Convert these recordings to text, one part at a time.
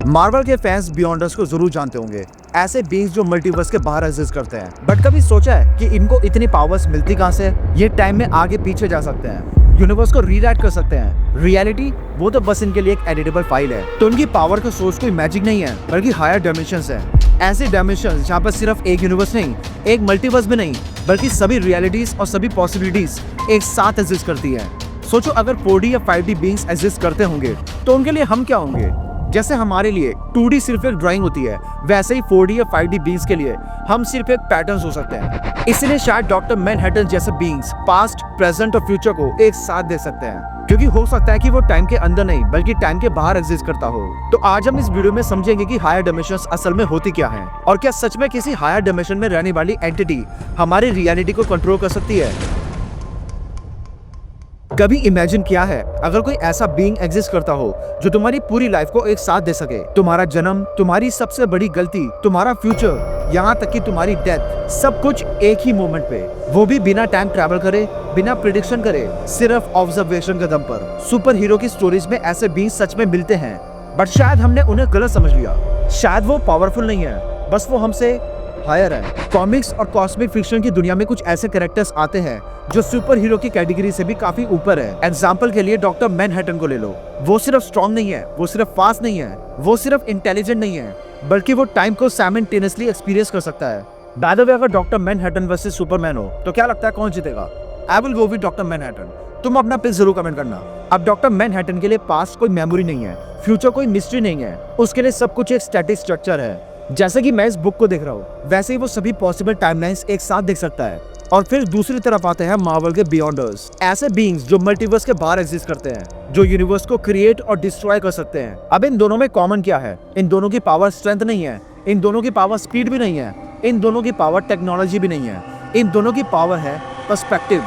Marvel के fans Beyonders को जरूर जानते होंगे, ऐसे बीइंग्स जो मल्टीवर्स के बाहर एग्जिस्ट करते हैं। बट कभी सोचा है कि इनको इतनी पावर्स मिलती कहां से? ये टाइम में आगे पीछे जा सकते हैं, यूनिवर्स को रीराइट कर सकते हैं। रियलिटी वो तो बस इनके लिए एक एडिटेबल फाइल है। तो उनकी पावर का सोर्स कोई मैजिक नहीं है, बल्कि हायर डायमेंशंस है। ऐसे डायमेंशंस जहाँ पर सिर्फ एक यूनिवर्स नहीं, एक मल्टीवर्स भी नहीं, बल्कि सभी रियलिटीज और सभी पॉसिबिलिटीज एक साथ एग्जिस्ट करती है। सोचो, अगर 4D या 5D बीइंग्स एग्जिस्ट करते होंगे तो उनके लिए हम क्या होंगे? जैसे हमारे लिए 2D सिर्फ एक ड्राइंग होती है, वैसे ही 4D या 5D बीइंग्स के लिए हम सिर्फ एक पैटर्न हो सकते हैं। इसलिए शायद डॉक्टर मैनहट्टन जैसे बीइंग्स पास्ट, प्रेजेंट और फ्यूचर को एक साथ दे सकते हैं, क्योंकि हो सकता है कि वो टाइम के अंदर नहीं बल्कि टाइम के बाहर एग्जिस्ट करता हो। तो आज हम इस वीडियो में समझेंगे कि हायर डायमेंशंस असल में होती क्या है, और क्या सच में किसी हायर डायमेंशन में रहने वाली एंटिटी हमारी रियलिटी को कंट्रोल कर सकती है। कभी इमेजिन किया है अगर कोई ऐसा बीइंग एग्जिस्ट करता हो जो तुम्हारी पूरी लाइफ को एक साथ दे सके? तुम्हारा जन्म, तुम्हारी सबसे बड़ी गलती, तुम्हारा फ्यूचर, यहाँ तक कि तुम्हारी डेथ, सब कुछ एक ही मोमेंट पे, वो भी बिना टाइम ट्रैवल करे, बिना प्रिडिक्शन करे, सिर्फ ऑब्जर्वेशन के दम पर। सुपर हीरो की स्टोरीज में ऐसे बीइंग सच में मिलते हैं, बट शायद हमने उन्हें गलत समझ लिया। शायद वो पावरफुल नहीं है, बस वो हमसे हायर है। कॉमिक्स और कॉस्मिक फिक्शन की दुनिया में कुछ ऐसे कैरेक्टर्स आते हैं जो सुपर हीरो की कैटेगरी से भी काफी ऊपर है। एग्जांपल के लिए डॉक्टर मैनहट्टन को ले लो। वो सिर्फ स्ट्रॉन्ग नहीं है, वो सिर्फ फास्ट नहीं है, वो सिर्फ इंटेलिजेंट नहीं है, बल्कि वो टाइम को साइमल्टेनियसली एक्सपीरियंस कर सकता है। बाय द वे, अगर डॉक्टर मैनहट्टन वर्सेस सुपरमैन हो तो क्या लगता है कौन जीतेगा? I will go with doctor Manhattan. तुम अपना पिक जरूर कमेंट करना। अब डॉक्टर मैनहट्टन के लिए पास्ट कोई मेमोरी नहीं है, फ्यूचर कोई मिस्ट्री नहीं है, उसके लिए सब कुछ एक स्टैटिक स्ट्रक्चर है। जैसे कि मैं इस बुक को देख रहा हूँ, वैसे ही वो सभी पॉसिबल टाइमलाइंस एक साथ देख सकता है। और फिर दूसरी तरफ आते हैं मार्वल के बियॉन्डर्स, ऐसे बीइंग्स जो मल्टीवर्स के बाहर एग्जिस्ट करते हैं, जो यूनिवर्स को क्रिएट और डिस्ट्रॉय कर सकते हैं। अब इन दोनों में कॉमन क्या है? इन दोनों की पावर स्ट्रेंथ नहीं है, इन दोनों की पावर स्पीड भी नहीं है, इन दोनों की पावर टेक्नोलॉजी भी नहीं है। इन दोनों की पावर है पर्सपेक्टिव।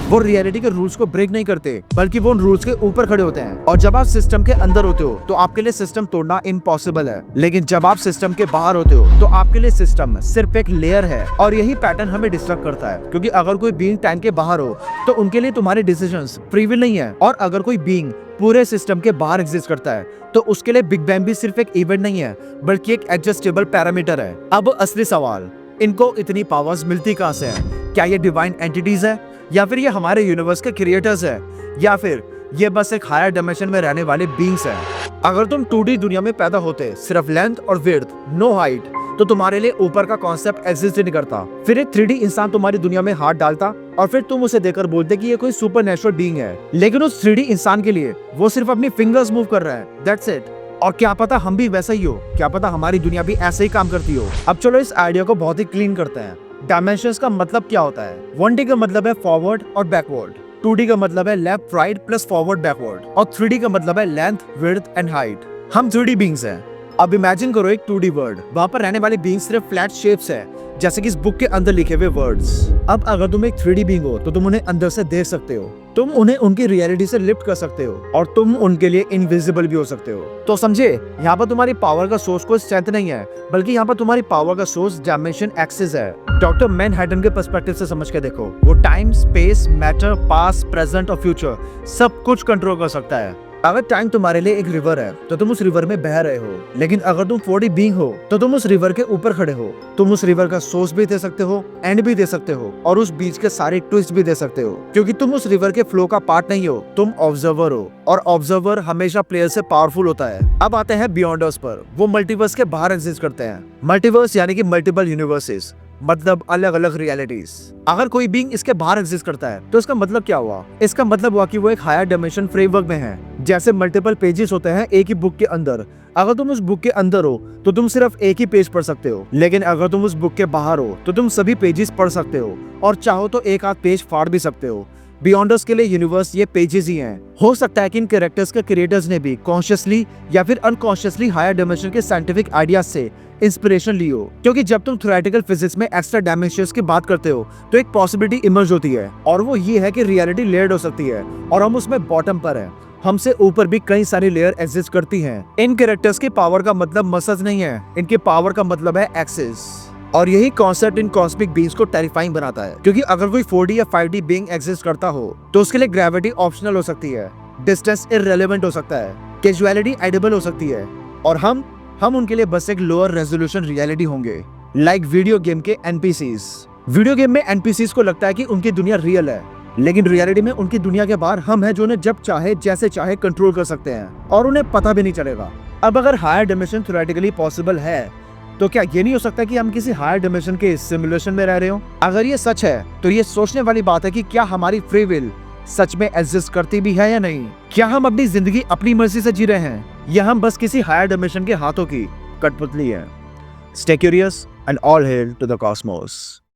वो रियलिटी के रूल्स को ब्रेक नहीं करते, बल्कि वो उन रूल्स के ऊपर खड़े होते हैं। और जब आप सिस्टम के अंदर होते हो तो आपके लिए सिस्टम तोड़ना इम्पॉसिबल है, लेकिन जब आप सिस्टम के बाहर होते हो तो आपके लिए सिस्टम सिर्फ एक लेयर है। और यही पैटर्न हमें डिस्टर्ब करता है, क्योंकि अगर कोई बीइंग टाइम के बाहर हो तो उनके लिए तुम्हारे डिसीजंस फ्री विल नहीं है, और अगर कोई बीइंग पूरे सिस्टम के बाहर एग्जिस्ट करता है तो उसके लिए बिग बैंग भी सिर्फ एक इवेंट नहीं है, बल्कि एक एडजस्टेबल पैरामीटर है। अब असली सवाल, इनको इतनी पावर्स मिलती कहां से है? क्या ये डिवाइन एंटिटीज है, या फिर ये हमारे यूनिवर्स के क्रिएटर्स है, या फिर ये बस एक हायर डायमेंशन में रहने वाले बीइंग्स हैं? अगर तुम 2D दुनिया में पैदा होते, सिर्फ लेंथ और विड्थ, नो हाइट, तो तुम्हारे लिए ऊपर का कॉन्सेप्ट एग्जिस्ट ही नहीं करता। फिर एक 3D इंसान तुम्हारी दुनिया में हाथ डालता और फिर तुम उसे देखकर बोलते कि ये कोई सुपरनेचुरल बीइंग है, लेकिन उस 3D इंसान के लिए वो सिर्फ अपनी फिंगर्स मूव कर रहा है, दैट्स इट। और क्या पता हम भी वैसा ही हो, क्या पता हमारी दुनिया भी ऐसे ही काम करती हो। अब चलो इस आइडिया को बहुत ही क्लीन करते हैं। डायमेंशंस का मतलब क्या होता है? 1D का मतलब है फॉरवर्ड और बैकवर्ड, 2D का मतलब है left right plus forward backward, और 3D का मतलब है लेंथ, विड्थ एंड हाइट। हम 3D बीइंग्स हैं। अब इमेजिन करो एक 2D वर्ल्ड, वहां पर रहने वाले बीइंग्स सिर्फ फ्लैट शेप्स है, जैसे कि इस बुक के अंदर लिखे हुए वर्ड्स। अब अगर तुम एक 3D बीइंग हो तो तुम उन्हें अंदर से देख सकते हो, तुम उन्हें उनकी रियलिटी से लिफ्ट कर सकते हो, और तुम उनके लिए इनविजिबल भी हो सकते हो। तो समझे, यहाँ पर तुम्हारी पावर का सोर्स कोई स्ट्रेंथ नहीं है, बल्कि यहाँ पर तुम्हारी पावर का सोर्स डायमेंशन एक्सिस है। डॉक्टर मैनहट्टन के पर्सपेक्टिव से समझ के देखो, वो time, space, matter, past, present और फ्यूचर सब कुछ कंट्रोल कर सकता है। अगर टाइम तुम्हारे लिए एक रिवर है तो तुम उस रिवर में बह रहे हो, लेकिन अगर तुम 4D बीइंग हो तो तुम उस रिवर के ऊपर खड़े हो। तुम उस रिवर का सोर्स भी दे सकते हो, एंड भी दे सकते हो, और उस बीच के सारे ट्विस्ट भी दे सकते हो, क्योंकि तुम उस रिवर के फ्लो का पार्ट नहीं हो, तुम ऑब्जर्वर हो, और ऑब्जर्वर हमेशा प्लेयर से पावरफुल होता है। अब आते हैं बियॉन्डर्स पर। वो मल्टीवर्स के बाहर एग्जिस्ट करते हैं। मल्टीवर्स यानी कि मल्टीपल यूनिवर्सेस, मतलब अलग अलग रियलिटीज। अगर कोई बीइंग इसके बाहर एग्जिस्ट करता है तो इसका मतलब क्या हुआ? इसका मतलब हुआ कि वो एक हायर डायमेंशन फ्रेमवर्क में है। जैसे मल्टीपल पेजेस होते हैं एक ही बुक के अंदर, अगर तुम उस बुक के अंदर हो तो तुम सिर्फ एक ही पेज पढ़ सकते हो, लेकिन अगर तुम उस बुक के बाहर हो तो तुम सभी पेजेस पढ़ सकते हो, और चाहो तो एक आध पेज फाड़ भी सकते हो। बियॉन्डर्स के लिए यूनिवर्स ये पेजेस ही हैं। हो सकता है कि इन कैरेक्टर्स के क्रिएटर्स ने भी कॉन्शियसली या फिर अनकॉन्शियसली हायर डायमेंशन के साइंटिफिक आइडियाज से इंस्पिरेशन ली हो, क्योंकि जब तुम थ्योरेटिकल फिजिक्स में एक्स्ट्रा डायमेंशंस की बात करते हो तो एक पॉसिबिलिटी इमर्ज होती है, और वो ये है कि रियलिटी लेयर्ड हो सकती है और हम उसमें बॉटम पर है। हमसे ऊपर भी कई सारी लेयर एग्जिस्ट करती हैं। इन कैरेक्टर्स की पावर का मतलब मसल्स नहीं है, इनके पावर का मतलब है एक्सेस। और यही कॉन्सेप्ट इन कॉस्मिक बीइंग्स को टेरिफाइंग बनाता है, क्योंकि अगर कोई 4D या 5D बीइंग एग्जिस्ट करता हो तो उसके लिए ग्रेविटी ऑप्शनल हो सकती है, डिस्टेंस इररिलेवेंट हो सकता है, कैजुअलिटी एडिबल हो सकती है, और हम हम उनके लिए बस एक लोअर रेजोल्यूशन रियलिटी होंगे, लाइक वीडियो गेम के एनपीसीज। वीडियो गेम में एनपीसीज को लगता है कि उनकी दुनिया रियल है, लेकिन रियलिटी में उनकी दुनिया के बाहर हम हैं जो उन्हें जब चाहे जैसे चाहे कंट्रोल कर सकते हैं और उन्हें पता भी नहीं चलेगा। अब अगर हायर डिमेंशन थ्योरेटिकली पॉसिबल है, तो क्या ये नहीं हो सकता कि हम किसी हायर डिमेंशन के सिमुलेशन में रह रहे हो? अगर ये सच है तो ये सोचने वाली बात है कि क्या हमारी फ्री विल सच में एग्जिस्ट करती भी है या नहीं। क्या हम अपनी जिंदगी अपनी मर्जी से जी रहे हैं या हम बस किसी हायर डिमेंशन के हाथों की कठपुतली है। Stay curious and all hail to the Cosmos.